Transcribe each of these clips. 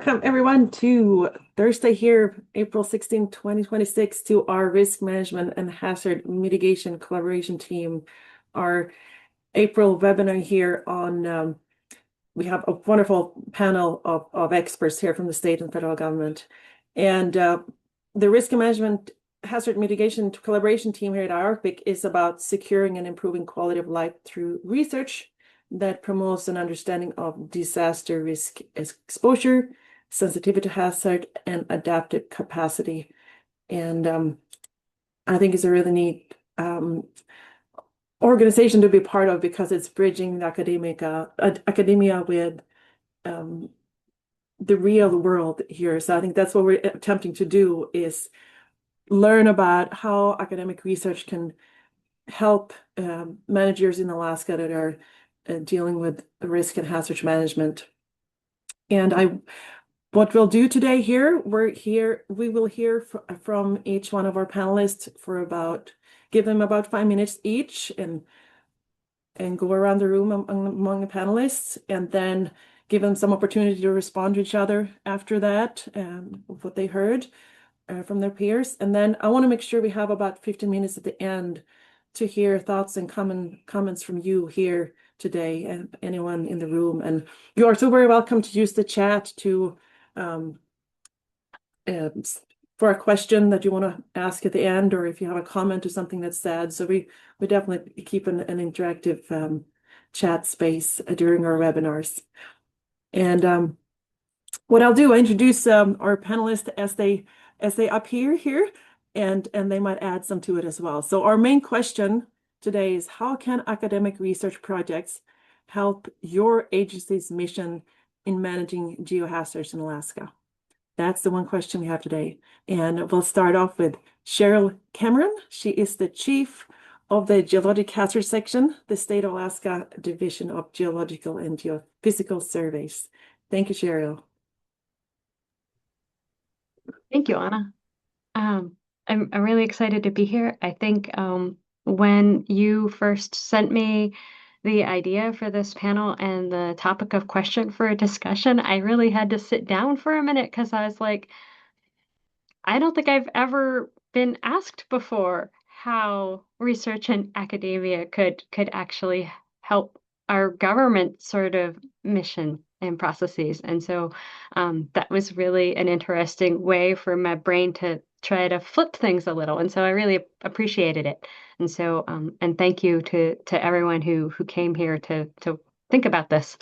welcome everyone to Thursday here, April 16, 2026, to our Risk Management and Hazard Mitigation Collaboration Team, our April webinar here on, we have a wonderful panel of experts here from the state and federal government. And the Risk Management Hazard Mitigation Collaboration Team here at IRPIC is about securing and improving quality of life through research that promotes an understanding of disaster risk exposure, sensitivity to hazard, and adaptive capacity. And I think it's a really neat organization to be part of because it's bridging the academia with the real world here. So I think that's what we're attempting to do, is learn about how academic research can help managers in Alaska that are dealing with risk and hazard management. And what we'll do today here, we will hear from each one of our panelists give them about 5 minutes each and go around the room among the panelists, and then give them some opportunity to respond to each other after that, what they heard from their peers. And then I want to make sure we have about 15 minutes at the end to hear thoughts and comments from you here today and anyone in the room. And you are so very welcome to use the chat to for a question that you want to ask at the end, or if you have a comment or something that's said. So we definitely keep an interactive chat space during our webinars. And what I'll do, I introduce our panelists as they appear here, and they might add some to it as well. So our main question today is, how can academic research projects help your agency's mission in managing geohazards in Alaska? That's the one question we have today. And we'll start off with Cheryl Cameron. She is the chief of the Geologic Hazard Section, the State of Alaska Division of Geological and Geophysical Surveys. Thank you, Cheryl. Thank you, Anna. I'm really excited to be here. I think when you first sent me the idea for this panel and the topic of question for a discussion, I really had to sit down for a minute because I was like, I don't think I've ever been asked before how research and academia could actually help our government sort of mission and processes. And so that was really an interesting way for my brain to try to flip things a little. And so I really appreciated it. And so and thank you to everyone who came here to think about this.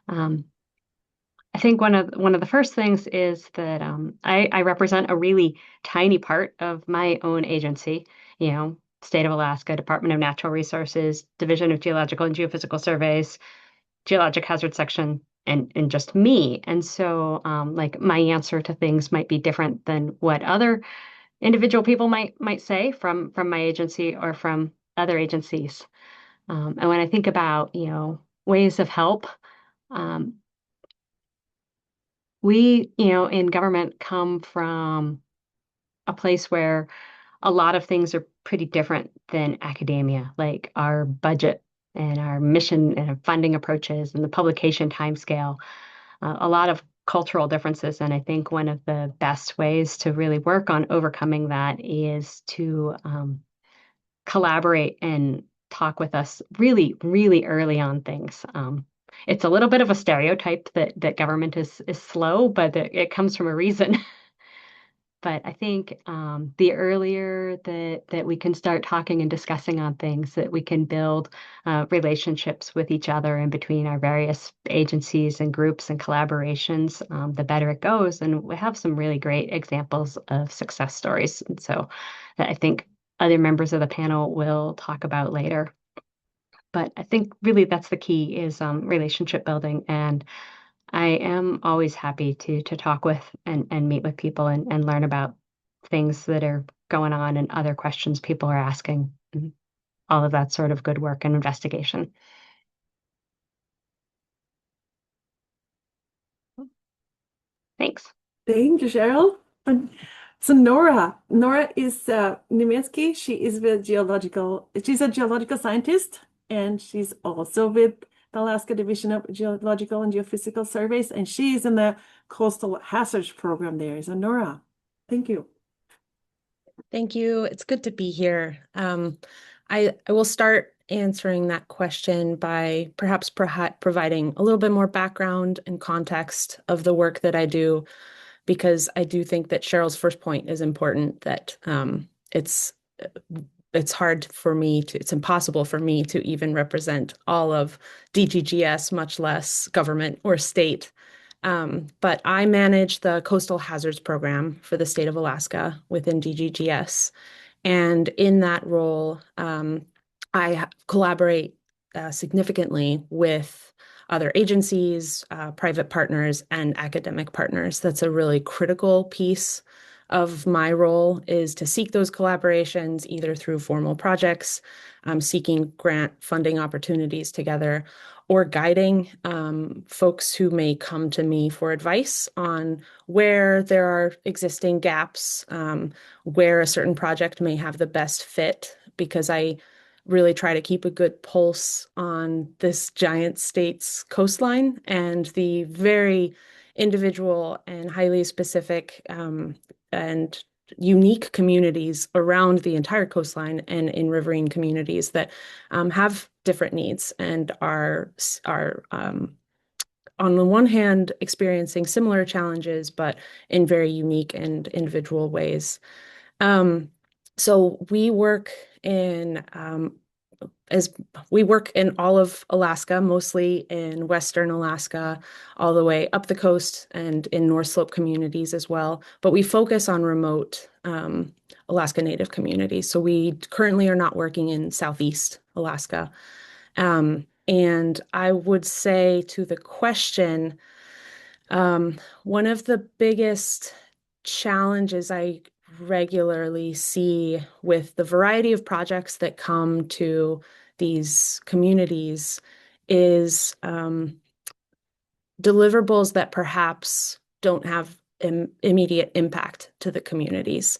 I think one of the first things is that I represent a really tiny part of my own agency, State of Alaska, Department of Natural Resources, Division of Geological and Geophysical Surveys, Geologic Hazard Section, and just me. And so like my answer to things might be different than what other individual people might say from my agency or from other agencies. And when I think about, ways of help, we, in government come from a place where a lot of things are pretty different than academia, like our budget and our mission and our funding approaches and the publication timescale, a lot of cultural differences. And I think one of the best ways to really work on overcoming that is to collaborate and talk with us really, really early on things. It's a little bit of a stereotype that government is slow, but it comes from a reason. But I think the earlier that we can start talking and discussing on things, that we can build relationships with each other and between our various agencies and groups and collaborations, the better it goes. And we have some really great examples of success stories. And so that I think other members of the panel will talk about later. But I think really that's the key, is relationship building. And I am always happy to talk with and meet with people and learn about things that are going on and other questions people are asking, and all of that sort of good work and investigation. Thanks. Thank you, Cheryl. So Nora is Nieminski. She is with Geological. She's a geological scientist, and she's also with Alaska Division of Geological and Geophysical Surveys, and she's in the Coastal Hazards program there. So Nora, thank you. Thank you. It's good to be here. I will start answering that question by perhaps providing a little bit more background and context of the work that I do, because I do think that Cheryl's first point is important, that it's hard for me to, it's impossible for me to even represent all of DGGS, much less government or state. But I manage the Coastal Hazards Program for the state of Alaska within DGGS. And in that role, I collaborate significantly with other agencies, private partners, and academic partners. That's a really critical piece of my role, is to seek those collaborations either through formal projects, seeking grant funding opportunities together, or guiding folks who may come to me for advice on where there are existing gaps, where a certain project may have the best fit, because I really try to keep a good pulse on this giant state's coastline and the very individual and highly specific and unique communities around the entire coastline and in riverine communities that have different needs and are on the one hand experiencing similar challenges, but in very unique and individual ways. So we work in all of Alaska, mostly in Western Alaska, all the way up the coast and in North Slope communities as well. But we focus on remote Alaska Native communities. So we currently are not working in Southeast Alaska. And I would say, to the question, one of the biggest challenges I regularly see with the variety of projects that come to these communities is deliverables that perhaps don't have immediate impact to the communities.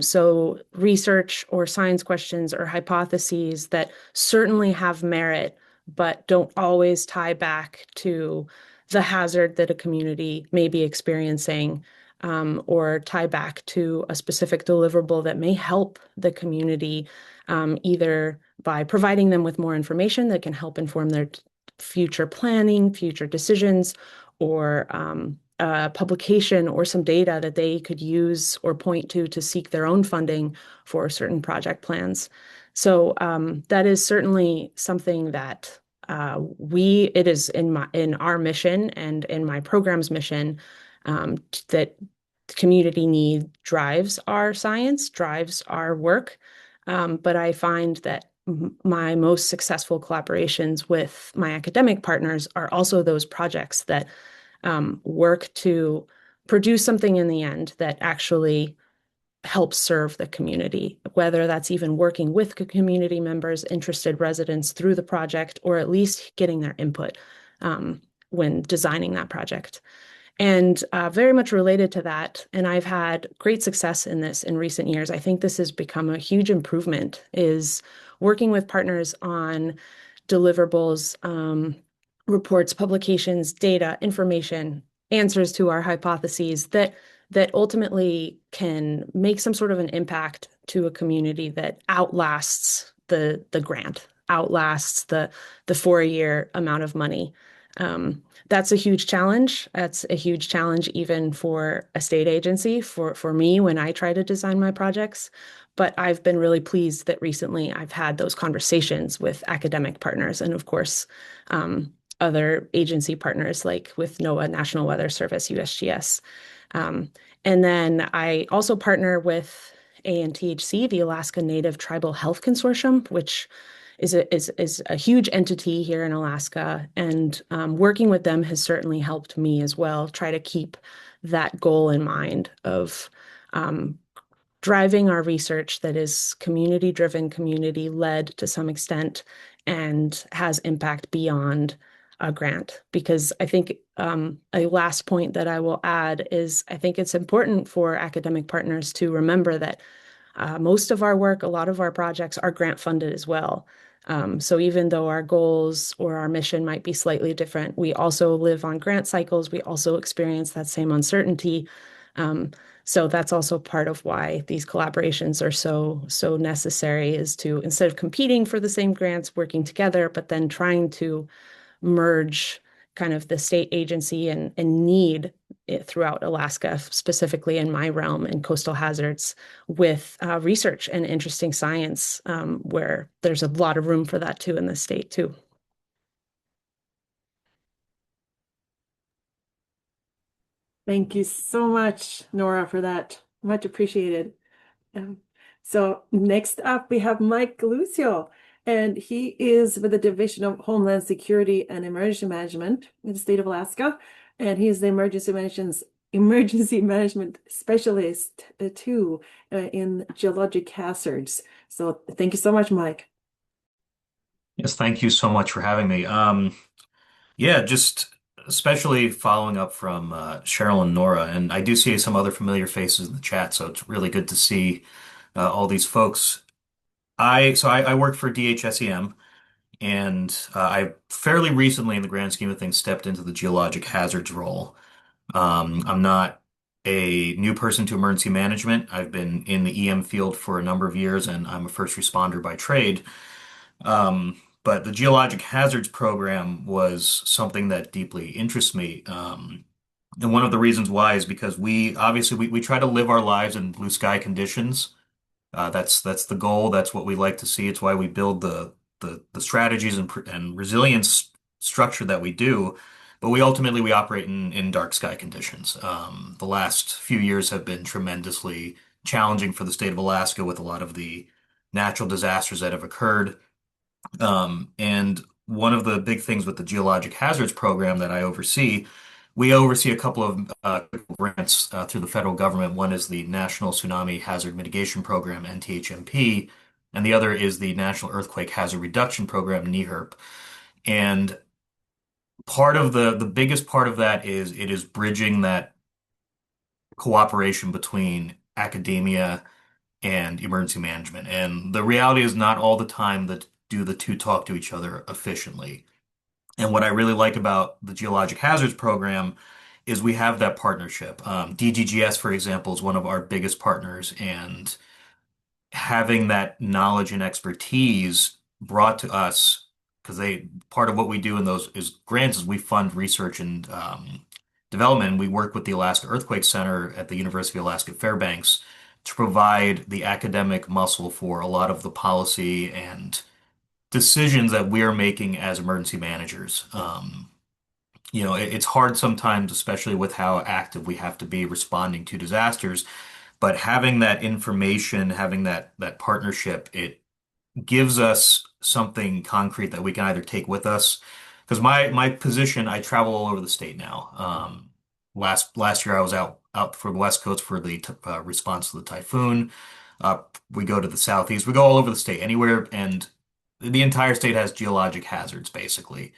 So research or science questions or hypotheses that certainly have merit, but don't always tie back to the hazard that a community may be experiencing, or tie back to a specific deliverable that may help the community, either by providing them with more information that can help inform their future planning, future decisions, or publication or some data that they could use or point to seek their own funding for certain project plans. So that is certainly something that it is in our mission and in my program's mission, that community need drives our science, drives our work. But I find that my most successful collaborations with my academic partners are also those projects that work to produce something in the end that actually helps serve the community, whether that's even working with community members, interested residents through the project, or at least getting their input when designing that project. And very much related to that, and I've had great success in this in recent years, I think this has become a huge improvement, is working with partners on deliverables, reports, publications, data, information, answers to our hypotheses that ultimately can make some sort of an impact to a community that outlasts the grant, outlasts the 4-year amount of money. That's a huge challenge. That's a huge challenge even for a state agency, for me when I try to design my projects. But I've been really pleased that recently I've had those conversations with academic partners and, of course, other agency partners like with NOAA, National Weather Service, USGS. And then I also partner with ANTHC, the Alaska Native Tribal Health Consortium, which is a huge entity here in Alaska. And working with them has certainly helped me as well, try to keep that goal in mind of driving our research that is community-driven, community-led to some extent, and has impact beyond a grant. Because I think a last point that I will add is I think it's important for academic partners to remember that most of our work, a lot of our projects are grant funded as well. So even though our goals or our mission might be slightly different, we also live on grant cycles. We also experience that same uncertainty. So that's also part of why these collaborations are so necessary, is to, instead of competing for the same grants, working together, but then trying to merge kind of the state agency and need it throughout Alaska, specifically in my realm in coastal hazards, with research and interesting science, where there's a lot of room for that too in the state too. Thank you so much, Nora, for that. Much appreciated. So next up, we have Mike Lucio, and he is with the Division of Homeland Security and Emergency Management in the state of Alaska, and he is the emergency management specialist too in geologic hazards. So thank you so much, Mike. Yes, thank you so much for having me. Yeah, just especially following up from Cheryl and Nora, and I do see some other familiar faces in the chat, so it's really good to see all these folks. I work for DHSEM, and I fairly recently, in the grand scheme of things, stepped into the geologic hazards role. I'm not a new person to emergency management. I've been in the EM field for a number of years, and I'm a first responder by trade. But the Geologic Hazards program was something that deeply interests me. And one of the reasons why is because we obviously we try to live our lives in blue sky conditions. That's the goal. That's what we like to see. It's why we build the strategies and resilience structure that we do. But we ultimately we operate in dark sky conditions. The last few years have been tremendously challenging for the state of Alaska with a lot of the natural disasters that have occurred. And one of the big things with the Geologic Hazards program that I oversee, we oversee a couple of grants through the federal government. One is the National Tsunami Hazard Mitigation Program, NTHMP, and the other is the National Earthquake Hazard Reduction Program, NEHRP. And part of the biggest part of that is it is bridging that cooperation between academia and emergency management. And the reality is not all the time that do the two talk to each other efficiently. And what I really like about the Geologic Hazards program is we have that partnership. DGGS, for example, is one of our biggest partners, and having that knowledge and expertise brought to us, because part of what we do in those is grants is we fund research and development. We work with the Alaska Earthquake Center at the University of Alaska Fairbanks to provide the academic muscle for a lot of the policy and decisions that we're making as emergency managers. It's hard sometimes, especially with how active we have to be responding to disasters, but having that information, having that partnership, it gives us something concrete that we can either take with us. Because my position, I travel all over the state now. Last year I was out for the West Coast for the response to the typhoon. We go to the Southeast. We go all over the state, anywhere, and the entire state has geologic hazards, basically.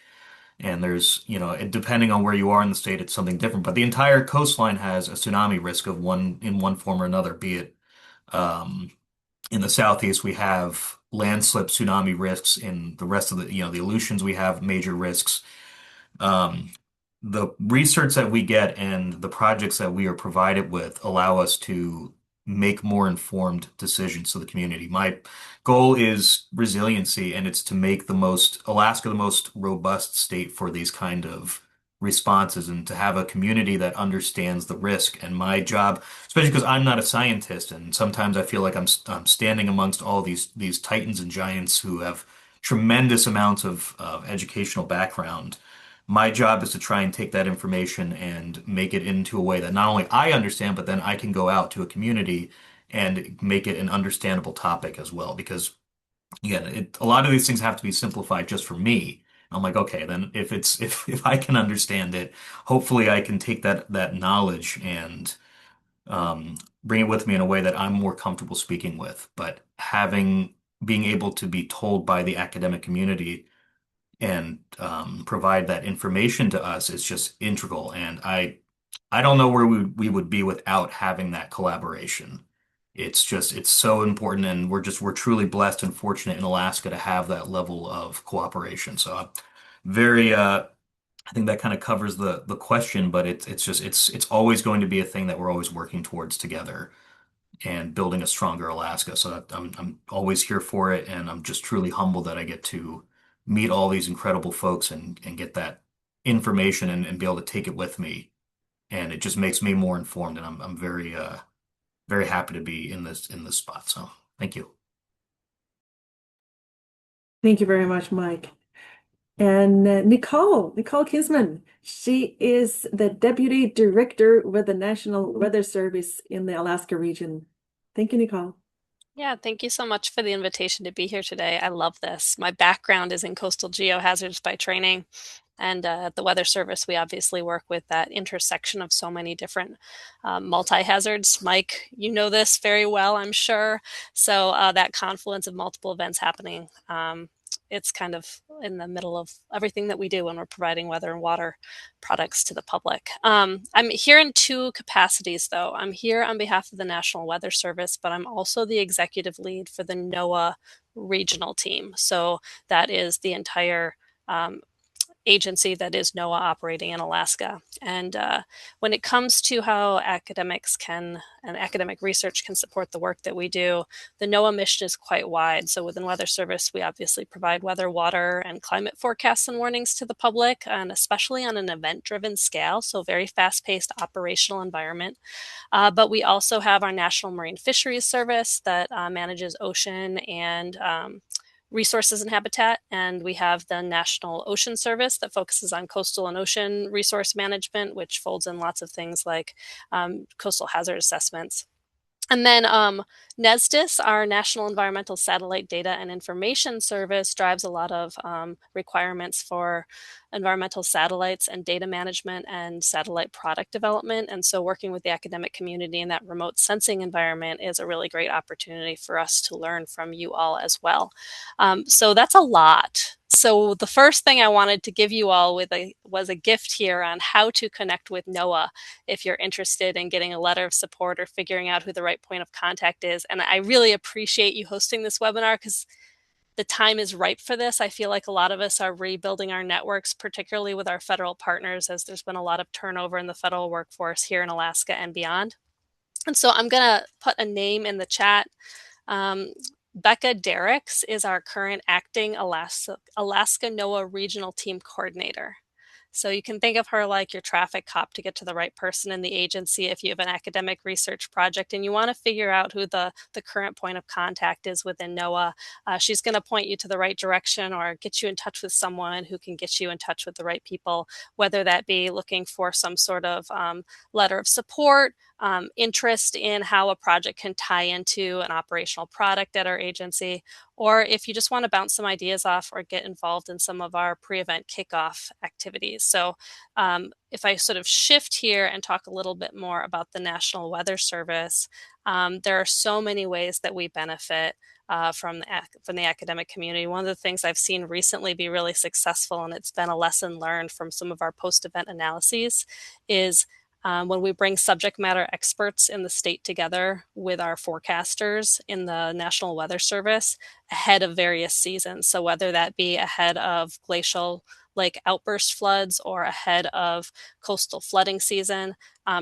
And there's, depending on where you are in the state, it's something different. But the entire coastline has a tsunami risk of in one form or another, be it in the Southeast, we have landslip tsunami risks. In the rest of the Aleutians, we have major risks. The research that we get and the projects that we are provided with allow us to make more informed decisions to the community. My goal is resiliency, and it's to make Alaska the most robust state for these kind of responses, and to have a community that understands the risk. And my job, especially because I'm not a scientist, and sometimes I feel like I'm standing amongst all these titans and giants who have tremendous amounts of educational background. My job is to try and take that information and make it into a way that not only I understand, but then I can go out to a community and make it an understandable topic as well. Because again, a lot of these things have to be simplified just for me. I'm like, okay, then if I can understand it, hopefully I can take that knowledge and bring it with me in a way that I'm more comfortable speaking with. But being able to be told by the academic community and provide that information to us is just integral. And I don't know where we would be without having that collaboration. it's so important, and we're truly blessed and fortunate in Alaska to have that level of cooperation. So I'm very I think that kind of covers the question, but it's always going to be a thing that we're always working towards together and building a stronger Alaska. So I'm always here for it, and I'm just truly humbled that I get to meet all these incredible folks and get that information and be able to take it with me. And it just makes me more informed, and I'm very very happy to be in this spot. So thank you. Thank you very much, Mike. And Nicole Kinsman, she is the Deputy Director with the National Weather Service in the Alaska region. Thank you, Nicole. Yeah, thank you so much for the invitation to be here today. I love this. My background is in coastal geohazards by training. And at the Weather Service, we obviously work with that intersection of so many different multi-hazards. Mike, you know this very well, I'm sure. So that confluence of multiple events happening, it's kind of in the middle of everything that we do when we're providing weather and water products to the public. I'm here in two capacities, though. I'm here on behalf of the National Weather Service, but I'm also the executive lead for the NOAA regional team. So that is the entire agency that is NOAA operating in Alaska. And when it comes to how academics can and academic research can support the work that we do, the NOAA mission is quite wide. So within Weather Service, we obviously provide weather, water, and climate forecasts and warnings to the public, and especially on an event-driven scale, so very fast-paced operational environment. But we also have our National Marine Fisheries Service that manages ocean and resources and habitat, and we have the National Ocean Service that focuses on coastal and ocean resource management, which folds in lots of things like coastal hazard assessments. And then NESDIS, our National Environmental Satellite Data and Information Service, drives a lot of requirements for environmental satellites and data management and satellite product development. And so working with the academic community in that remote sensing environment is a really great opportunity for us to learn from you all as well. So that's a lot. So the first thing I wanted to give you all was a gift here on how to connect with NOAA if you're interested in getting a letter of support or figuring out who the right point of contact is. And I really appreciate you hosting this webinar because the time is ripe for this. I feel like a lot of us are rebuilding our networks, particularly with our federal partners, as there's been a lot of turnover in the federal workforce here in Alaska and beyond. And so I'm going to put a name in the chat. Becca Derricks is our current acting Alaska NOAA Regional Team Coordinator. So you can think of her like your traffic cop to get to the right person in the agency if you have an academic research project and you want to figure out who the current point of contact is within NOAA. She's going to point you to the right direction or get you in touch with someone who can get you in touch with the right people, whether that be looking for some sort of letter of support, interest in how a project can tie into an operational product at our agency, or if you just want to bounce some ideas off or get involved in some of our pre-event kickoff activities. So if I sort of shift here and talk a little bit more about the National Weather Service, there are so many ways that we benefit from the academic community. One of the things I've seen recently be really successful, and it's been a lesson learned from some of our post-event analyses, is when we bring subject matter experts in the state together with our forecasters in the National Weather Service ahead of various seasons. So whether that be ahead of glacial lake outburst floods or ahead of coastal flooding season,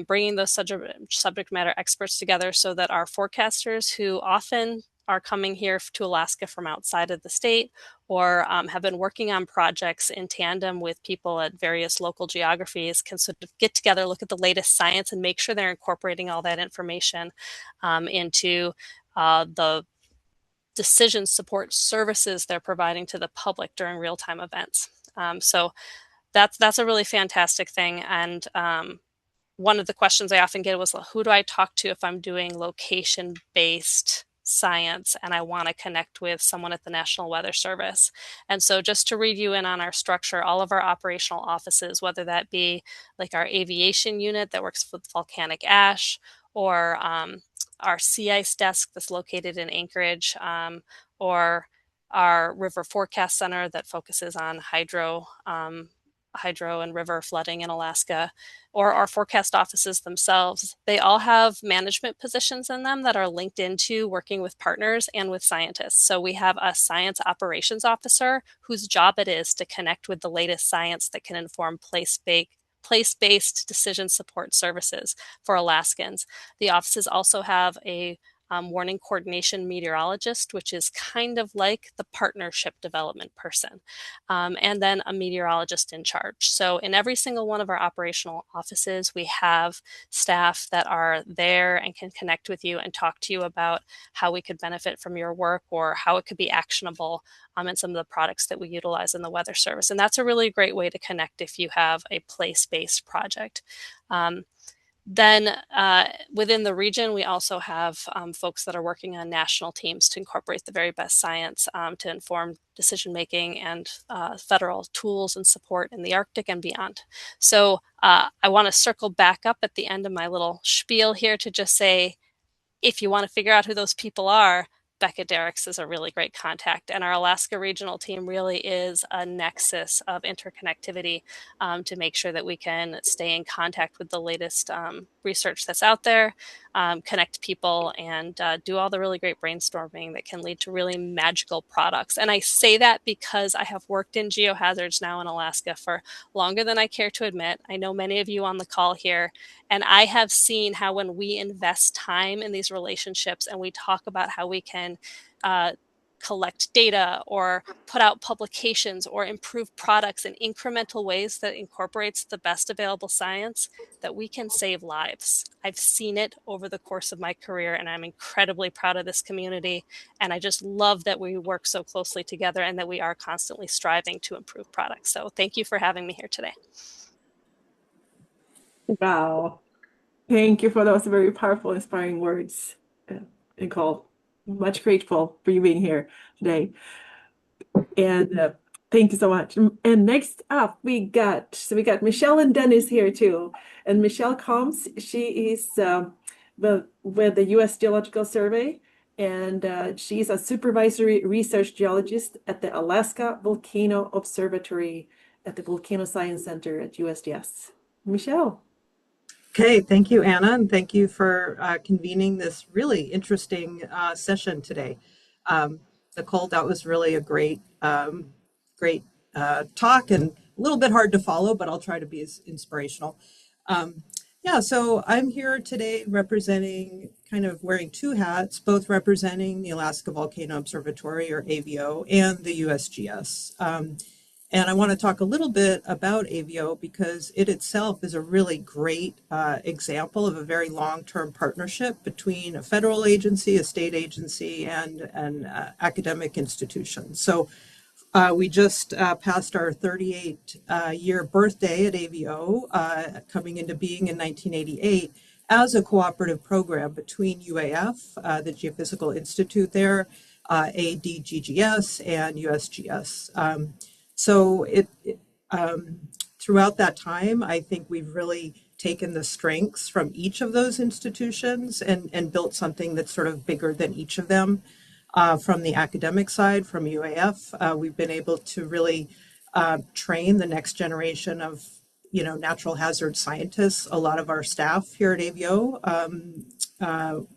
bringing those subject matter experts together so that our forecasters, who often are coming here to Alaska from outside of the state or have been working on projects in tandem with people at various local geographies, can sort of get together, look at the latest science, and make sure they're incorporating all that information into the decision support services they're providing to the public during real-time events. So that's a really fantastic thing. And one of the questions I often get was, well, who do I talk to if I'm doing location-based science and I want to connect with someone at the National Weather Service? And so just to read you in on our structure, all of our operational offices, whether that be like our aviation unit that works with volcanic ash, or our sea ice desk that's located in Anchorage, or our river forecast center that focuses on hydro hydro and river flooding in Alaska, or our forecast offices themselves, they all have management positions in them that are linked into working with partners and with scientists. So we have a science operations officer whose job it is to connect with the latest science that can inform place-based decision support services for Alaskans. The offices also have a warning coordination meteorologist, which is kind of like the partnership development person, and then a meteorologist in charge. So in every single one of our operational offices, we have staff that are there and can connect with you and talk to you about how we could benefit from your work or how it could be actionable in some of the products that we utilize in the Weather Service. And that's a really great way to connect if you have a place-based project. Then within the region, we also have folks that are working on national teams to incorporate the very best science to inform decision-making and federal tools and support in the Arctic and beyond. So I want to circle back up at the end of my little spiel here to just say, if you want to figure out who those people are, Becca Derricks is a really great contact. And our Alaska regional team really is a nexus of interconnectivity to make sure that we can stay in contact with the latest research that's out there, connect people, and do all the really great brainstorming that can lead to really magical products. And I say that because I have worked in geohazards now in Alaska for longer than I care to admit. I know many of you on the call here, and I have seen how when we invest time in these relationships and we talk about how we can collect data or put out publications or improve products in incremental ways that incorporates the best available science, that we can save lives. I've seen it over the course of my career, and I'm incredibly proud of this community. And I just love that we work so closely together and that we are constantly striving to improve products. So thank you for having me here today. Wow. Thank you for those very powerful, inspiring words, Nicole. Much grateful for you being here today. And thank you so much. And next up, we got Michelle and Dennis here too. And Michelle Coombs, she is with the U.S. Geological Survey, and she's a supervisory research geologist at the Alaska Volcano Observatory at the Volcano Science Center at USGS. Michelle. Okay, thank you, Anna, and thank you for convening this really interesting session today. Nicole, that was really a great talk and a little bit hard to follow, but I'll try to be as inspirational. Yeah, so I'm here today representing, kind of wearing two hats, both representing the Alaska Volcano Observatory, or AVO, and the USGS. And I want to talk a little bit about AVO because it itself is a really great example of a very long-term partnership between a federal agency, a state agency, and an academic institution. So we just passed our 38-year birthday at AVO, coming into being in 1988, as a cooperative program between UAF, the Geophysical Institute there, ADGGS, and USGS. So throughout that time, I think we've really taken the strengths from each of those institutions and built something that's sort of bigger than each of them. From the academic side, from UAF, we've been able to really train the next generation of, natural hazard scientists. A lot of our staff here at AVO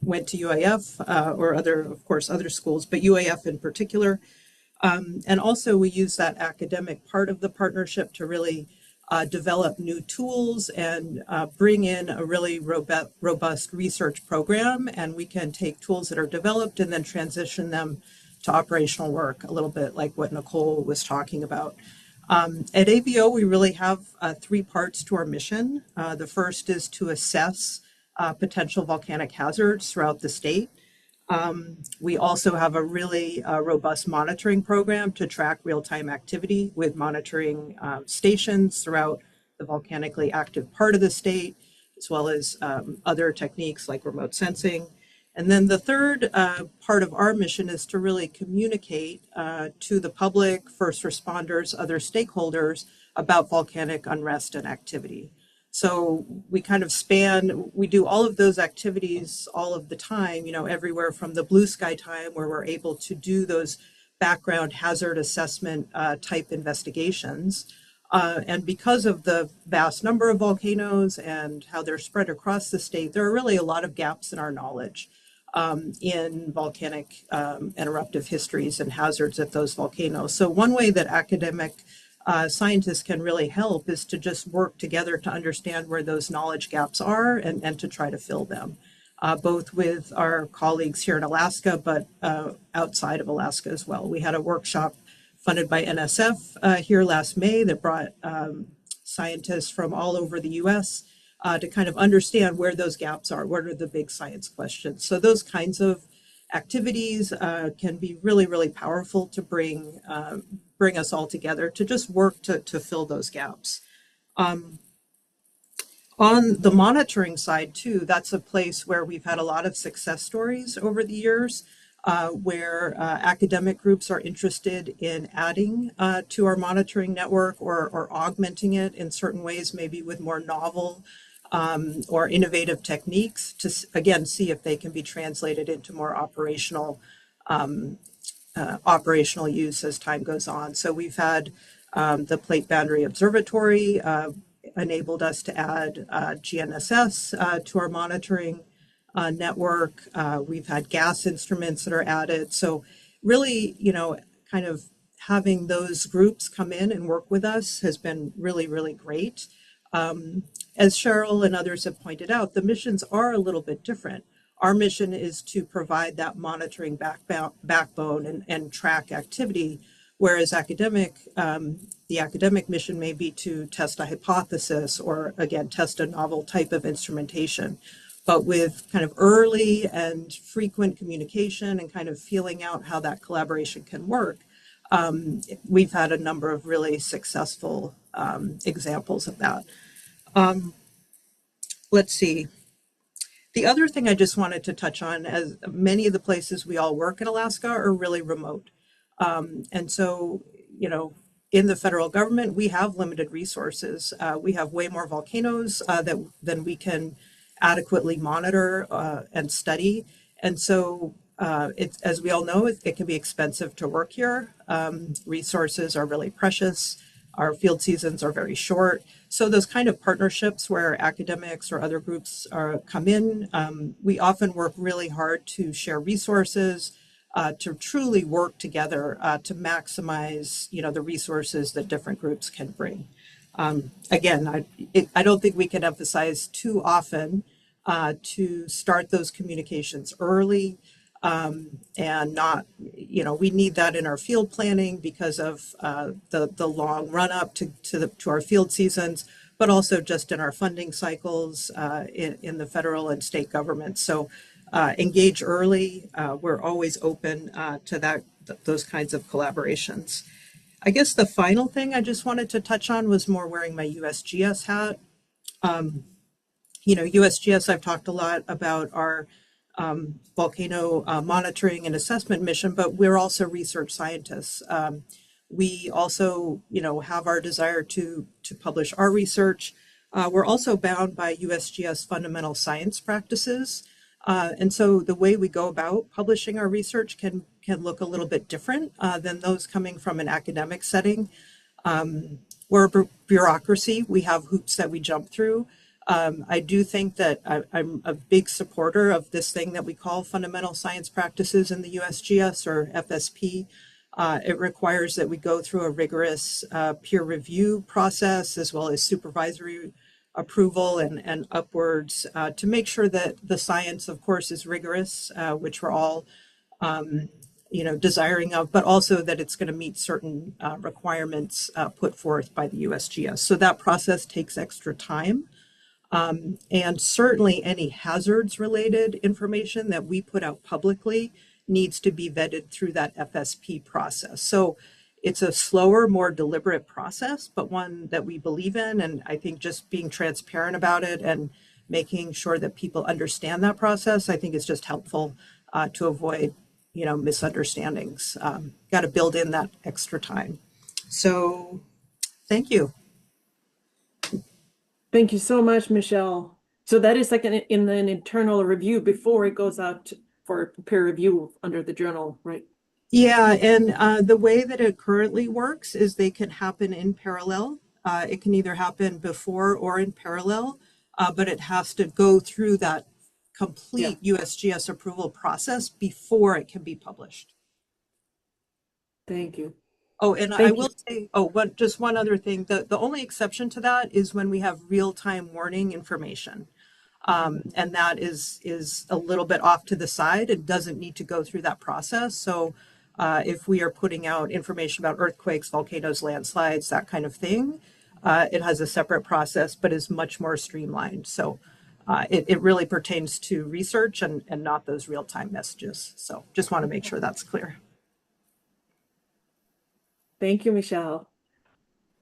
went to UAF or other schools, but UAF in particular. And also we use that academic part of the partnership to really develop new tools and bring in a really robust research program. And we can take tools that are developed and then transition them to operational work, a little bit like what Nicole was talking about. At AVO, we really have three parts to our mission. The first is to assess potential volcanic hazards throughout the state. We also have a really robust monitoring program to track real-time activity with monitoring stations throughout the volcanically active part of the state, as well as other techniques like remote sensing. And then the third part of our mission is to really communicate to the public, first responders, other stakeholders about volcanic unrest and activity. So we kind of we do all of those activities all of the time, everywhere from the blue sky time where we're able to do those background hazard assessment type investigations And because of the vast number of volcanoes and how they're spread across the state, there are really a lot of gaps in our knowledge in volcanic and eruptive histories and hazards at those volcanoes. So one way that academic scientists can really help is to just work together to understand where those knowledge gaps are and to try to fill them, both with our colleagues here in Alaska, but outside of Alaska as well. We had a workshop funded by NSF here last May that brought scientists from all over the US to kind of understand where those gaps are, what are the big science questions. So those kinds of activities can be really, really powerful to bring us all together to just work to fill those gaps. On the monitoring side too, that's a place where we've had a lot of success stories over the years, where academic groups are interested in adding to our monitoring network or augmenting it in certain ways, maybe with more novel or innovative techniques to, again, see if they can be translated into more operational use as time goes on. So we've had the Plate Boundary Observatory enabled us to add GNSS to our monitoring network. We've had gas instruments that are added. So really, kind of having those groups come in and work with us has been really, really great. As Cheryl and others have pointed out, the missions are a little bit different. Our mission is to provide that monitoring backbone and track activity, whereas the academic mission may be to test a hypothesis or, again, test a novel type of instrumentation. But with kind of early and frequent communication and kind of feeling out how that collaboration can work, we've had a number of really successful examples of that. Let's see. The other thing I just wanted to touch on, as many of the places we all work in Alaska are really remote. And so, in the federal government, we have limited resources. We have way more volcanoes than we can adequately monitor and study. And so, as we all know, it can be expensive to work here. Resources are really precious. Our field seasons are very short. So those kind of partnerships where academics or other groups come in, we often work really hard to share resources, to truly work together to maximize, the resources that different groups can bring. Again, I don't think we can emphasize too often to start those communications early. And not, we need that in our field planning because of the long run up to our field seasons, but also just in our funding cycles in the federal and state government. So engage early. We're always open to those kinds of collaborations. I guess the final thing I just wanted to touch on was more wearing my USGS hat. USGS, I've talked a lot about our volcano monitoring and assessment mission, but we're also research scientists. We also, have our desire to publish our research. We're also bound by USGS fundamental science practices. And so the way we go about publishing our research can look a little bit different than those coming from an academic setting. We're a bureaucracy. We have hoops that we jump through. I do think that I'm a big supporter of this thing that we call fundamental science practices in the USGS or FSP. It requires that we go through a rigorous peer review process as well as supervisory approval and upwards to make sure that the science, of course, is rigorous, which we're all desiring of, but also that it's going to meet certain requirements put forth by the USGS. So that process takes extra time. And certainly any hazards related information that we put out publicly needs to be vetted through that FSP process. So it's a slower, more deliberate process, but one that we believe in. And I think just being transparent about it and making sure that people understand that process, I think is just helpful to avoid, misunderstandings. Got to build in that extra time. So thank you. Thank you so much, Michelle. So that is like in an internal review before it goes out for peer review under the journal, right? Yeah, and the way that it currently works is they can happen in parallel. It can either happen before or in parallel, but it has to go through that complete USGS approval process before it can be published. Thank you. Oh, and Thank I will say, just one other thing. The only exception to that is when we have real-time warning information. And that is a little bit off to the side. It doesn't need to go through that process. So if we are putting out information about earthquakes, volcanoes, landslides, that kind of thing, it has a separate process, but is much more streamlined. So it really pertains to research and not those real-time messages. So just want to make sure that's clear. Thank you, Michelle.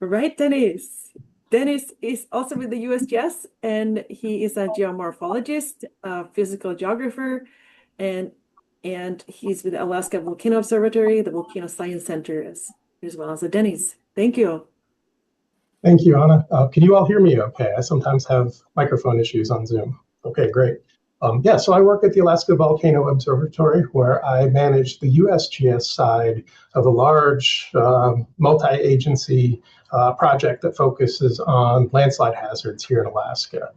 All right, Dennis. Dennis is also with the USGS, and he is a geomorphologist, a physical geographer, and he's with the Alaska Volcano Observatory, the Volcano Science Center, as well as Dennis. Thank you. Thank you, Anna. Can you all hear me okay? I sometimes have microphone issues on Zoom. Okay, great. So I work at the Alaska Volcano Observatory, where I manage the USGS side of a large multi-agency project that focuses on landslide hazards here in Alaska.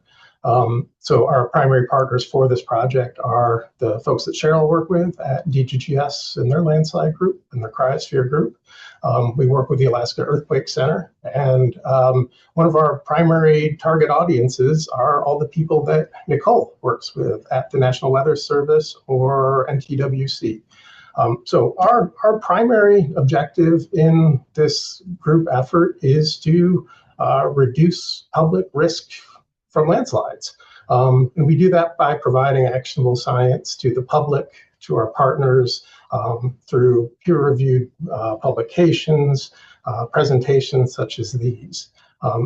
So our primary partners for this project are the folks that Cheryl work with at DGGS and their landslide group and their cryosphere group. We work with the Alaska Earthquake Center, and one of our primary target audiences are all the people that Nicole works with at the National Weather Service or NTWC. So our primary objective in this group effort is to reduce public risk from landslides. And we do that by providing actionable science to the public, to our partners, through peer-reviewed publications, presentations such as these.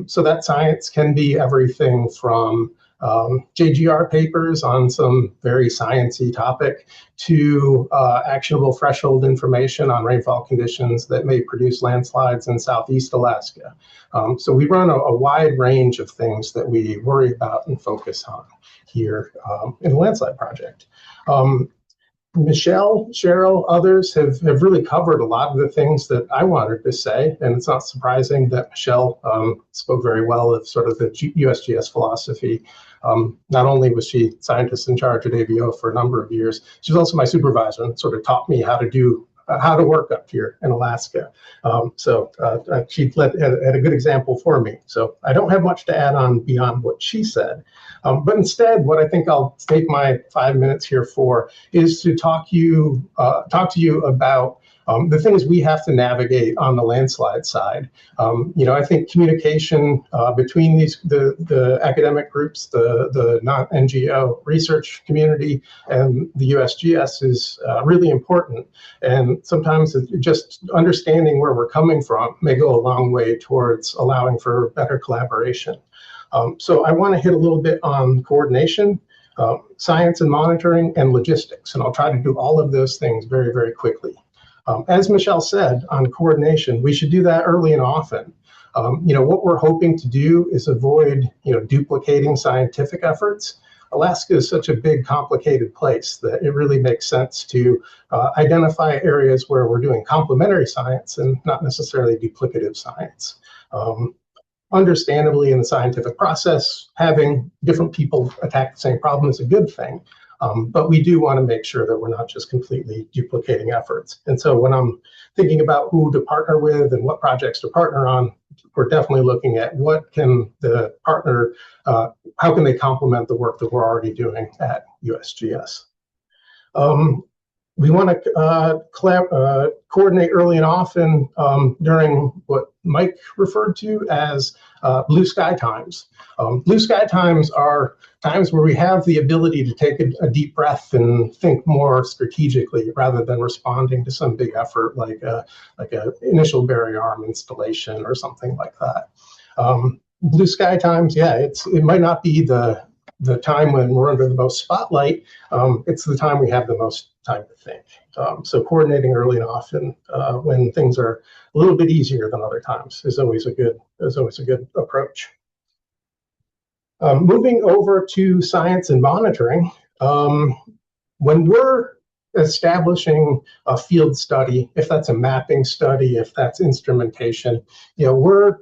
So that science can be everything from JGR papers on some very sciencey topic to actionable threshold information on rainfall conditions that may produce landslides in Southeast Alaska. So we run a wide range of things that we worry about and focus on here in the landslide project. Michelle, Cheryl, others have really covered a lot of the things that I wanted to say, and it's not surprising that Michelle spoke very well of sort of the USGS philosophy. Not only was she scientist in charge at AVO for a number of years, she was also my supervisor and sort of taught me how to work up here in Alaska. She had a good example for me. So I don't have much to add on beyond what she said. But instead, what I think I'll take my 5 minutes here for is to talk to you about the things we have to navigate on the landslide side. I think communication between the academic groups, the non-NGO research community, and the USGS is really important. And sometimes just understanding where we're coming from may go a long way towards allowing for better collaboration. So I want to hit a little bit on coordination, science and monitoring, and logistics. And I'll try to do all of those things very, very quickly. As Michelle said, on coordination, we should do that early and often. What we're hoping to do is avoid, duplicating scientific efforts. Alaska is such a big, complicated place that it really makes sense to identify areas where we're doing complementary science and not necessarily duplicative science. Understandably, in the scientific process, having different people attack the same problem is a good thing. But we do want to make sure that we're not just completely duplicating efforts. And so when I'm thinking about who to partner with and what projects to partner on, we're definitely looking at what can the partner, how can they complement the work that we're already doing at USGS. We want to coordinate early and often during what Mike referred to as blue sky times. Blue sky times are times where we have the ability to take a deep breath and think more strategically rather than responding to some big effort like a initial barrier arm installation or something like that. Blue sky times, it might not be the time when we're under the most spotlight. It's the time we have the most time to think. So coordinating early and often when things are a little bit easier than other times is always a good approach. Moving over to science and monitoring, when we're establishing a field study, if that's a mapping study, if that's instrumentation, we're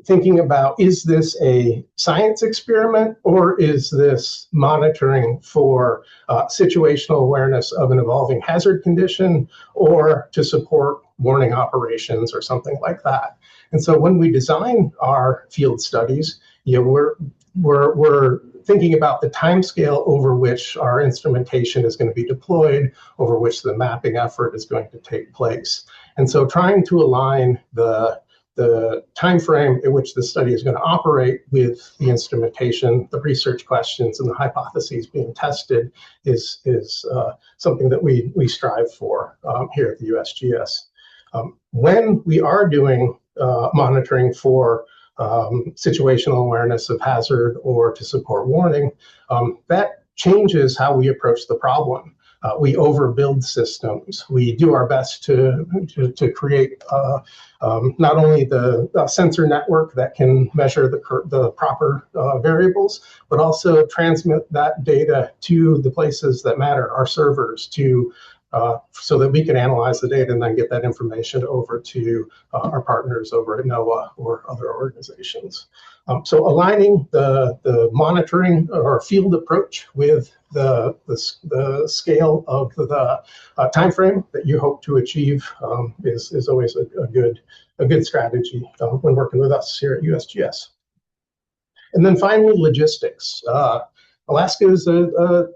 thinking about, is this a science experiment or is this monitoring for situational awareness of an evolving hazard condition or to support warning operations or something like that? And so when we design our field studies, we're thinking about the timescale over which our instrumentation is going to be deployed, over which the mapping effort is going to take place. And so trying to align the time frame in which the study is going to operate with the instrumentation, the research questions, and the hypotheses being tested is something that we strive for here at the USGS. When we are doing monitoring for situational awareness of hazard or to support warning, that changes how we approach the problem. We overbuild systems. We do our best to create not only the sensor network that can measure the proper variables, but also transmit that data to the places that matter, our servers, so that we can analyze the data and then get that information over to our partners over at NOAA or other organizations. So aligning the monitoring or field approach with the scale of the time frame that you hope to achieve is always a good strategy when working with us here at USGS. And then finally, logistics. Alaska is a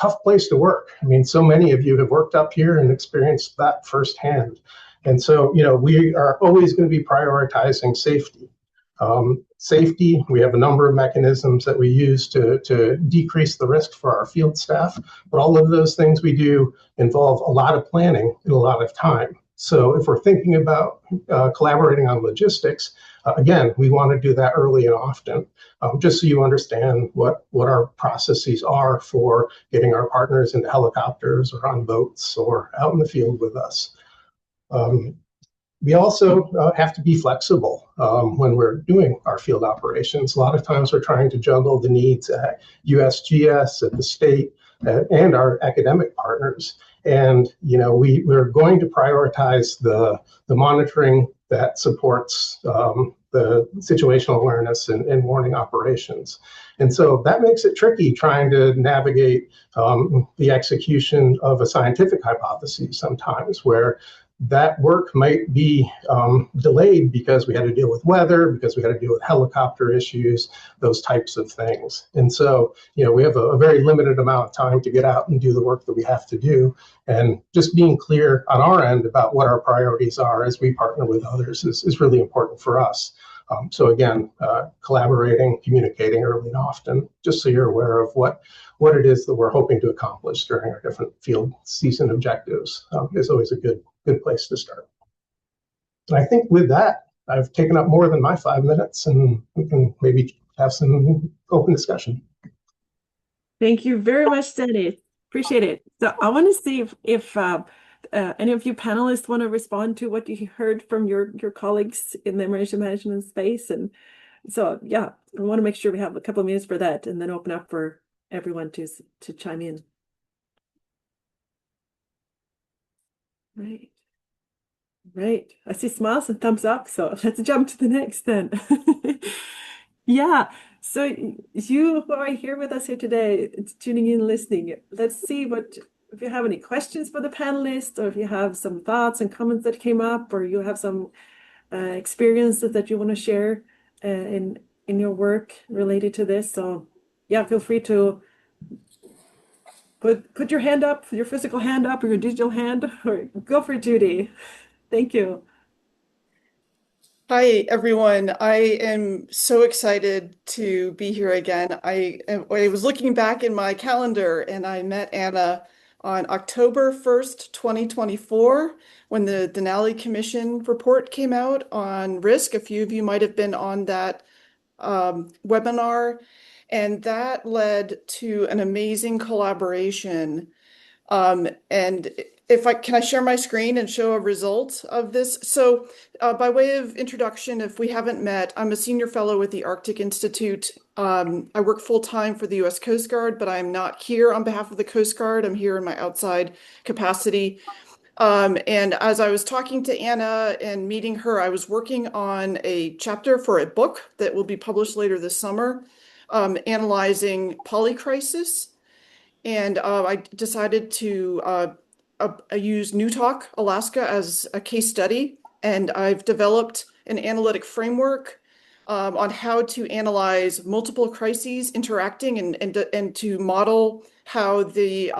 tough place to work. I mean, so many of you have worked up here and experienced that firsthand. And so, we are always going to be prioritizing safety. Safety, we have a number of mechanisms that we use to decrease the risk for our field staff, but all of those things we do involve a lot of planning and a lot of time. So if we're thinking about collaborating on logistics, again, we want to do that early and often, just so you understand what our processes are for getting our partners into helicopters or on boats or out in the field with us. We also have to be flexible when we're doing our field operations. A lot of times we're trying to juggle the needs at USGS, at the state, and our academic partners. And we're going to prioritize the monitoring that supports the situational awareness and warning operations. And so that makes it tricky trying to navigate the execution of a scientific hypothesis sometimes, where that work might be delayed because we had to deal with weather, because we had to deal with helicopter issues, those types of things. And so, we have a very limited amount of time to get out and do the work that we have to do. And just being clear on our end about what our priorities are as we partner with others is really important for us. So again, collaborating, communicating early and often, just so you're aware of what it is that we're hoping to accomplish during our different field season objectives is always a good place to start. And I think with that, I've taken up more than my 5 minutes, and we can maybe have some open discussion. Thank you very much, Staley. Appreciate it. So I want to see if any of you panelists want to respond to what you heard from your colleagues in the emergency management space. And so, yeah, I want to make sure we have a couple of minutes for that and then open up for everyone to chime in. Right. Right. I see smiles and thumbs up, so let's jump to the next then. Yeah. So you who are here with us here today, tuning in, listening, let's see if you have any questions for the panelists, or if you have some thoughts and comments that came up, or you have some experiences that you want to share in your work related to this. So yeah, feel free to put your hand up, your physical hand up, or your digital hand, or go for it, Judy. Thank you. Hi, everyone. I am so excited to be here again. I was looking back in my calendar, and I met Anna on October 1st, 2024, when the Denali Commission report came out on risk. A few of you might have been on that webinar, and that led to an amazing collaboration. And can I share my screen and show a result of this? So by way of introduction, if we haven't met, I'm a senior fellow with the Arctic Institute. I work full-time for the U.S. Coast Guard, but I'm not here on behalf of the Coast Guard. I'm here in my outside capacity. And as I was talking to Anna and meeting her, I was working on a chapter for a book that will be published later this summer, analyzing polycrisis. And I decided to use Newtok, Alaska, as a case study. And I've developed an analytic framework on how to analyze multiple crises interacting and to model how the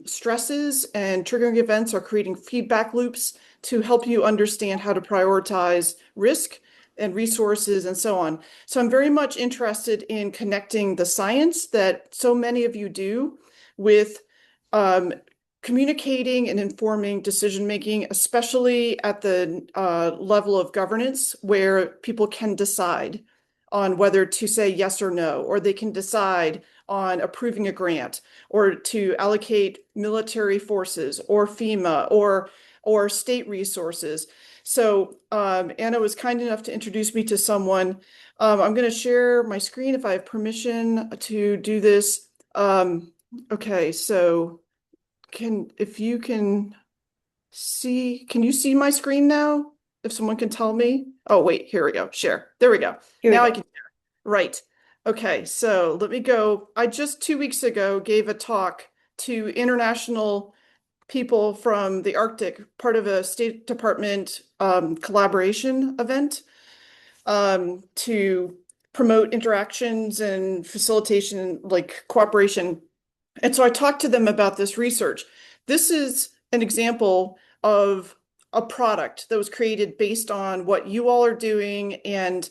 stresses and triggering events are creating feedback loops to help you understand how to prioritize risk and resources and so on. So I'm very much interested in connecting the science that so many of you do with communicating and informing decision-making, especially at the level of governance where people can decide on whether to say yes or no, or they can decide on approving a grant, or to allocate military forces, or FEMA, or state resources. So Anna was kind enough to introduce me to someone. I'm going to share my screen if I have permission to do this. Okay, so if you can you see my screen now? If someone can tell me. Oh, wait, here we go. Share. There we go. Now I can share. Right. Okay, so let me go. I just 2 weeks ago gave a talk to international people from the Arctic, part of a State Department collaboration event to promote interactions and facilitation, like cooperation. And so I talked to them about this research. This is an example of a product that was created based on what you all are doing. And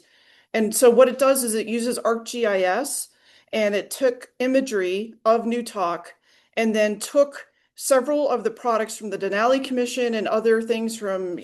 so what it does is it uses ArcGIS, and it took imagery of Newtok and then took several of the products from the Denali Commission and other things from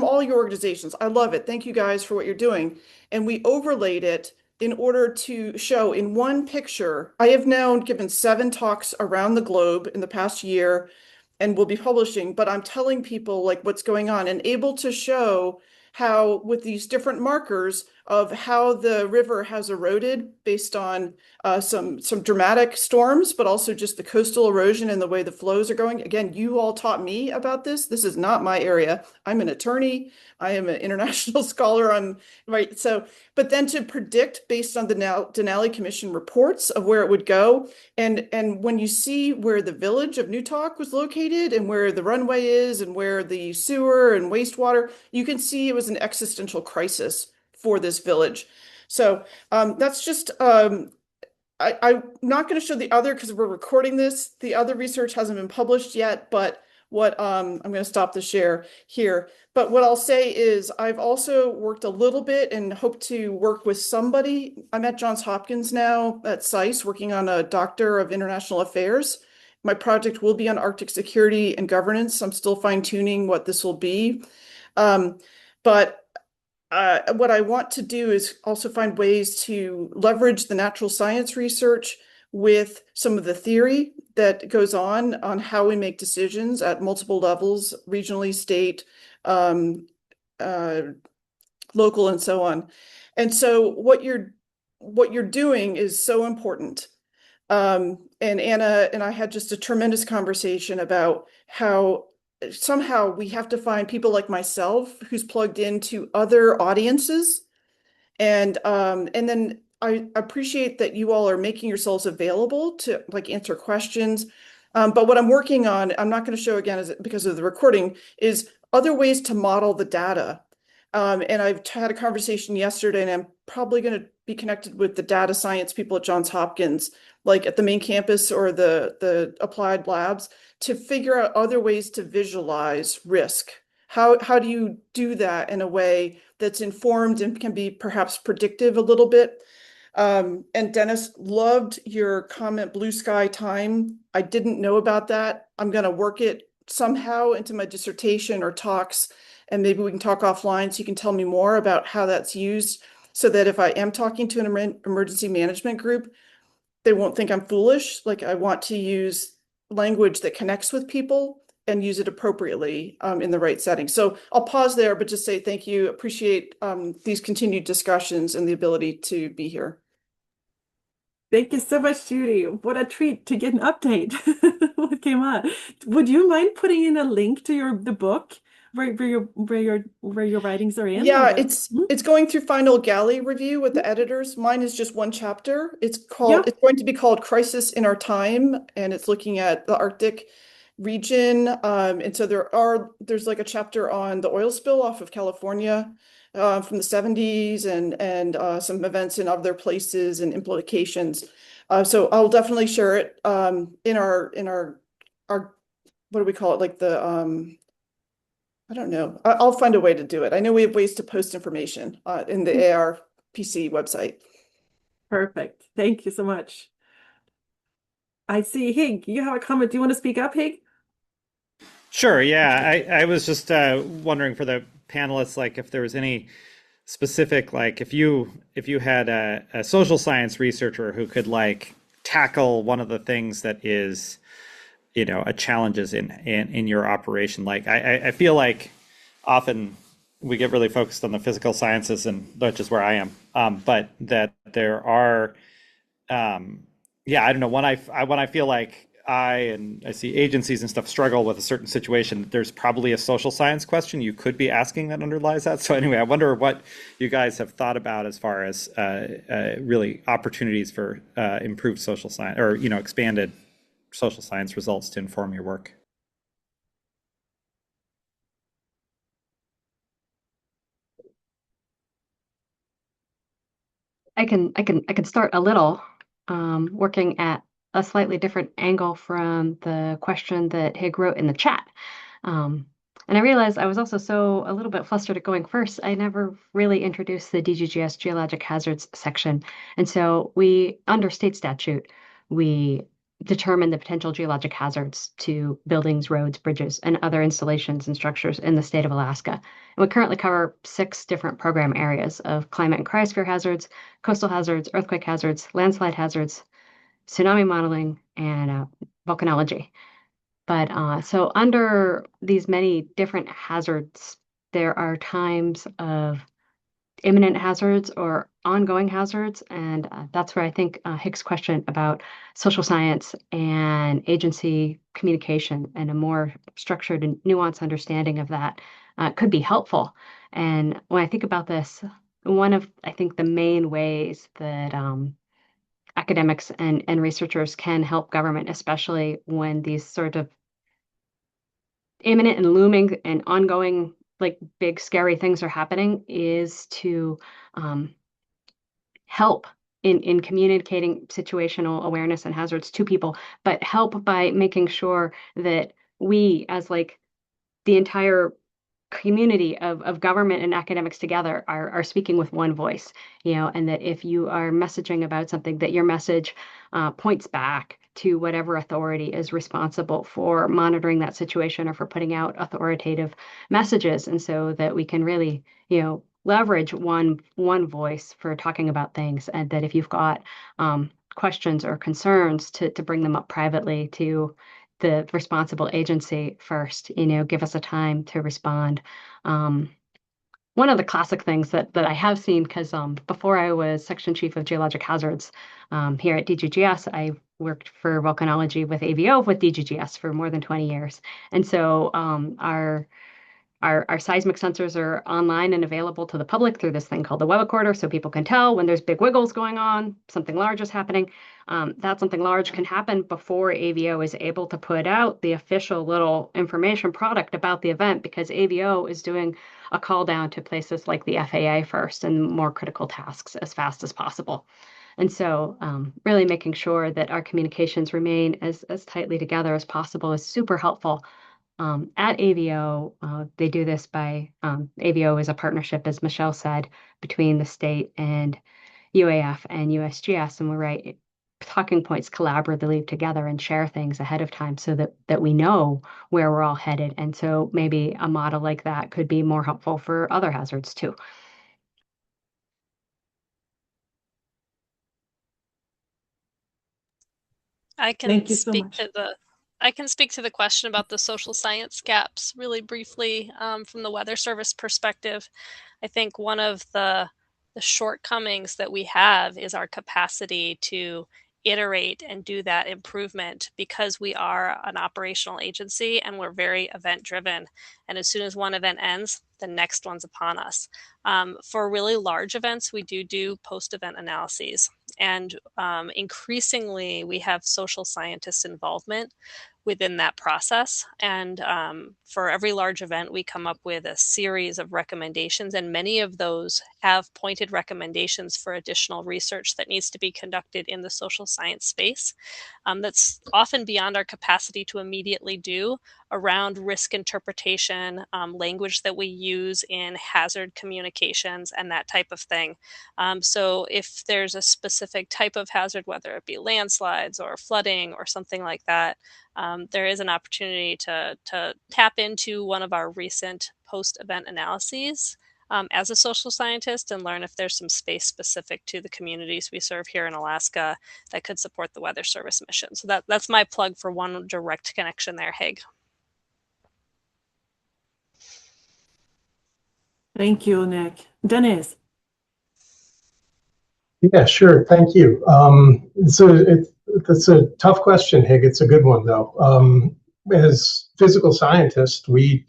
all your organizations. I love it. Thank you guys for what you're doing. And we overlaid it in order to show in one picture. I have now given 7 talks around the globe in the past year and will be publishing, but I'm telling people like what's going on and able to show how with these different markers of how the river has eroded based on some dramatic storms, but also just the coastal erosion and the way the flows are going. Again, you all taught me about this. This is not my area. I'm an attorney. I am an international scholar on, right? So, but then to predict based on the Denali Commission reports of where it would go. And when you see where the village of Newtok was located and where the runway is and where the sewer and wastewater, you can see it was an existential crisis for this village. So that's just, I'm not going to show the other because we're recording this. The other research hasn't been published yet, but what I'm going to stop the share here. But what I'll say is I've also worked a little bit and hope to work with somebody. I'm at Johns Hopkins now at SAIS working on a Doctor of International Affairs. My project will be on Arctic security and governance. I'm still fine-tuning what this will be. But what I want to do is also find ways to leverage the natural science research with some of the theory that goes on how we make decisions at multiple levels, regionally, state, local, and so on. And so what you're doing is so important. And Anna and I had just a tremendous conversation about how somehow we have to find people like myself who's plugged into other audiences. And then I appreciate that you all are making yourselves available to like answer questions. But what I'm working on, I'm not going to show again because of the recording, is other ways to model the data. And I've had a conversation yesterday, and I'm probably going to be connected with the data science people at Johns Hopkins, like at the main campus or the applied labs, to figure out other ways to visualize risk. How do you do that in a way that's informed and can be perhaps predictive a little bit? And Dennis, loved your comment, blue sky time. I didn't know about that. I'm going to work it somehow into my dissertation or talks, and maybe we can talk offline so you can tell me more about how that's used so that if I am talking to an emergency management group, they won't think I'm foolish. Like I want to use language that connects with people and use it appropriately in the right setting. So I'll pause there, but just say thank you. Appreciate these continued discussions and the ability to be here. Thank you so much, Judy. What a treat to get an update. What came on? Would you mind putting in a link to the book where your writings are in? Yeah, Or it's going through final galley review with the editors. Mine is just one chapter. It's going to be called Crisis in Our Time, and it's looking at the Arctic region. And so there's like a chapter on the oil spill off of California from the 70s and some events in other places and implications. So I'll definitely share it in our what do we call it? Like the I don't know. I'll find a way to do it. I know we have ways to post information in the ARPC website. Perfect. Thank you so much. I see Hig, you have a comment. Do you want to speak up, Hig? Sure, yeah. I was just wondering for the panelists, like if there was any specific, like if you had a social science researcher who could like tackle one of the things that is, a challenges in your operation. Like I feel like often we get really focused on the physical sciences, and which is where I am. But that there are, I don't know, when I feel like I see agencies and stuff struggle with a certain situation, there's probably a social science question you could be asking that underlies that. So anyway, I wonder what you guys have thought about as far as really opportunities for improved social science or, expanded social science results to inform your work. I can start a little working at a slightly different angle from the question that Hig wrote in the chat. And I realized I was also a little bit flustered at going first. I never really introduced the DGGS Geologic Hazards section. And so under state statute, we determine the potential geologic hazards to buildings, roads, bridges, and other installations and structures in the state of Alaska. And we currently cover 6 different program areas of climate and cryosphere hazards, coastal hazards, earthquake hazards, landslide hazards, tsunami modeling, and volcanology. But so under these many different hazards, there are times of imminent hazards or ongoing hazards. And that's where I think Hicks' question about social science and agency communication and a more structured and nuanced understanding of that could be helpful. And when I think about this, one of, I think, the main ways that academics and researchers can help government, especially when these sort of imminent and looming and ongoing, like big scary things are happening, is to help in communicating situational awareness and hazards to people, but help by making sure that we, as like the entire community of government and academics together, are speaking with one voice, and that if you are messaging about something, that your message points back to whatever authority is responsible for monitoring that situation or for putting out authoritative messages. And so that we can really, leverage one voice for talking about things, and that if you've got questions or concerns, to bring them up privately to the responsible agency first, give us a time to respond. One of the classic things that I have seen, because before I was section chief of geologic hazards here at DGGS, I worked for volcanology with AVO with DGGS for more than 20 years. And so our seismic sensors are online and available to the public through this thing called the web recorder, so people can tell when there's big wiggles going on, something large is happening. That something large can happen before AVO is able to put out the official little information product about the event, because AVO is doing a call down to places like the FAA first and more critical tasks as fast as possible. And so really making sure that our communications remain as tightly together as possible is super helpful. At AVO, they do this by, AVO is a partnership, as Michelle said, between the state and UAF and USGS, and we write talking points collaboratively together and share things ahead of time so that we know where we're all headed. And so maybe a model like that could be more helpful for other hazards too. I can Thank you so speak much. to the question about the social science gaps really briefly from the Weather Service perspective. I think one of the The shortcomings that we have is our capacity to iterate and do that improvement because we are an operational agency and we're very event driven. And as soon as one event ends, the next one's upon us. For really large events, we do post-event analyses. And increasingly, we have social scientist involvement within that process. And for every large event, we come up with a series of recommendations, and many of those have pointed recommendations for additional research that needs to be conducted in the social science space. That's often beyond our capacity to immediately do around risk interpretation, language that we use in hazard communications, and that type of thing. So if there's a specific type of hazard, whether it be landslides or flooding or something like that, there is an opportunity to tap into one of our recent post-event analyses as a social scientist and learn if there's some space specific to the communities we serve here in Alaska that could support the Weather Service mission. So that's my plug for one direct connection there, Hig. Thank you, Nick. Dennis. Yeah, sure. Thank you. So it's a tough question, Hig. It's a good one, though. As physical scientists, we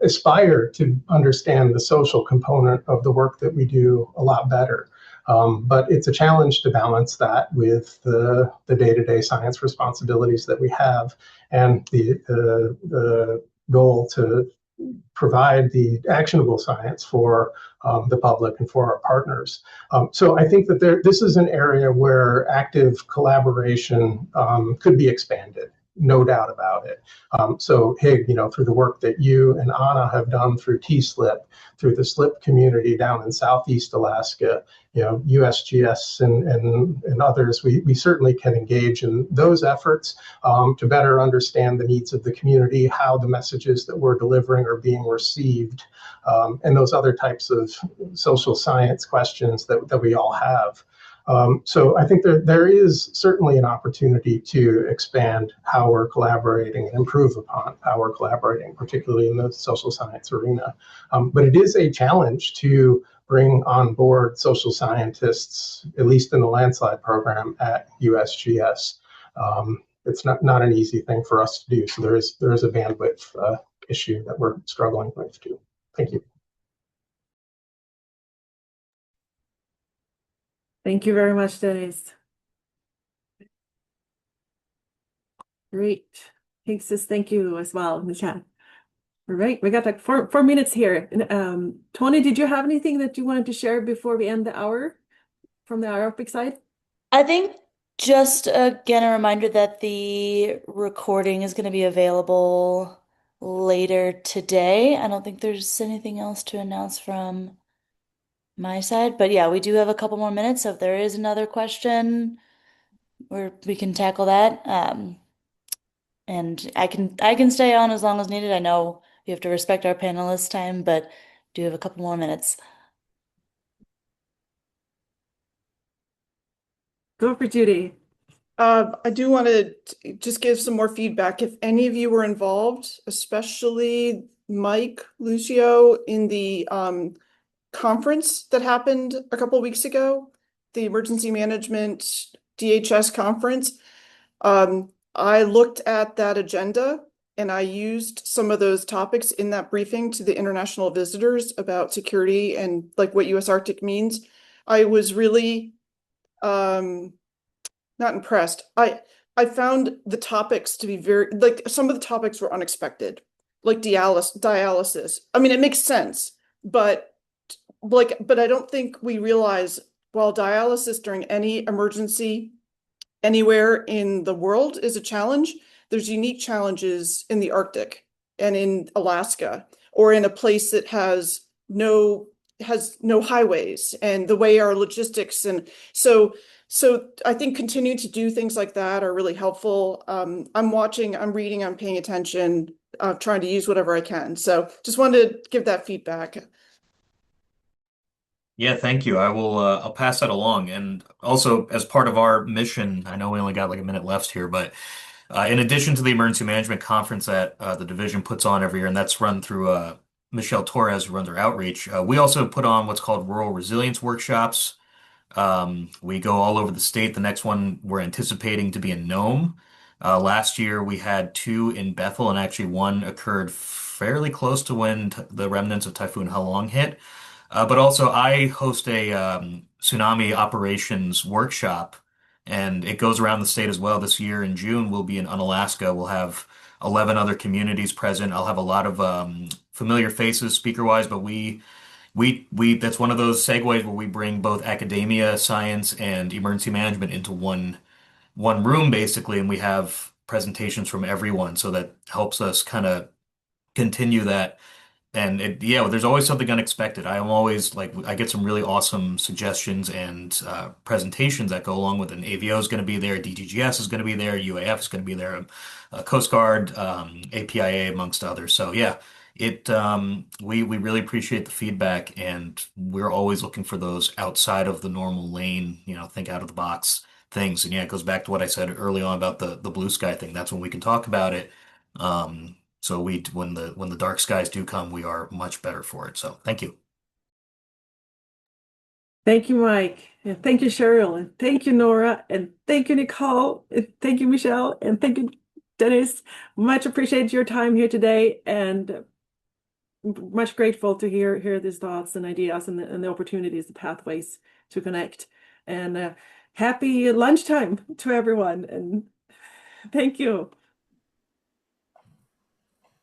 aspire to understand the social component of the work that we do a lot better. But it's a challenge to balance that with the day-to-day science responsibilities that we have and the goal to provide the actionable science for the public and for our partners. So I think that this is an area where active collaboration could be expanded, no doubt about it. So Hig, through the work that you and Anna have done through TSLIP, through the SLIP community down in Southeast Alaska, USGS and others, we certainly can engage in those efforts to better understand the needs of the community, how the messages that we're delivering are being received, and those other types of social science questions that we all have. So I think there is certainly an opportunity to expand how we're collaborating and improve upon how we're collaborating, particularly in the social science arena. But it is a challenge to bring on board social scientists, at least in the landslide program at USGS. It's not an easy thing for us to do. So there is a bandwidth issue that we're struggling with too. Thank you. Thank you very much, Dennis. Great. Hank says thank you as well in the chat. All right, we got like four minutes here. Tony, did you have anything that you wanted to share before we end the hour from the Aerobic side? I think just again a reminder that the recording is going to be available later today. I don't think there's anything else to announce from my side, but yeah, we do have a couple more minutes. So if there is another question, we can tackle that. And I can stay on as long as needed. I know we have to respect our panelists' time, but do have a couple more minutes. Go for Judy. I do want to just give some more feedback. If any of you were involved, especially Mike, Lucio, in the conference that happened a couple of weeks ago, the Emergency Management DHS conference, I looked at that agenda and I used some of those topics in that briefing to the international visitors about security and like what US Arctic means. I was really not impressed. I found the topics to be very, like some of the topics were unexpected, like dialysis. I mean, it makes sense, but I don't think we realize while dialysis during any emergency anywhere in the world is a challenge, there's unique challenges in the Arctic and in Alaska or in a place that has no highways and the way our logistics and so I think continuing to do things like that are really helpful. I'm watching, I'm reading, I'm paying attention, trying to use whatever I can. So just wanted to give that feedback. Yeah, thank you. I'll pass that along. And also, as part of our mission, I know we only got like a minute left here, but in addition to the emergency management conference that the division puts on every year, and that's run through Michelle Torres, who runs our outreach. We also put on what's called rural resilience workshops. We go all over the state. The next one we're anticipating to be in Nome. Last year we had two in Bethel, and actually one occurred fairly close to when the remnants of Typhoon Halong hit. But also, I host a tsunami operations workshop, and it goes around the state as well. This year in June, we'll be in Unalaska. We'll have 11 other communities present. I'll have a lot of familiar faces speaker-wise, but we that's one of those segues where we bring both academia, science, and emergency management into one room basically, and we have presentations from everyone, so that helps us kind of continue that. And yeah, there's always something unexpected. I am always like, I get some really awesome suggestions and presentations that go along with it. An AVO is going to be there, DGGS is going to be there, UAF is going to be there, Coast Guard, APIA, amongst others. So yeah, we really appreciate the feedback, and we're always looking for those outside of the normal lane, think out of the box things. And yeah, it goes back to what I said early on about the blue sky thing. That's when we can talk about it. So when the dark skies do come, we are much better for it. So thank you. Thank you, Mike. And thank you, Cheryl. And thank you, Nora. And thank you, Nicole. And thank you, Michelle. And thank you, Dennis. Much appreciate your time here today, and much grateful to hear these thoughts and ideas and the opportunities, the pathways to connect. And happy lunchtime to everyone. And thank you.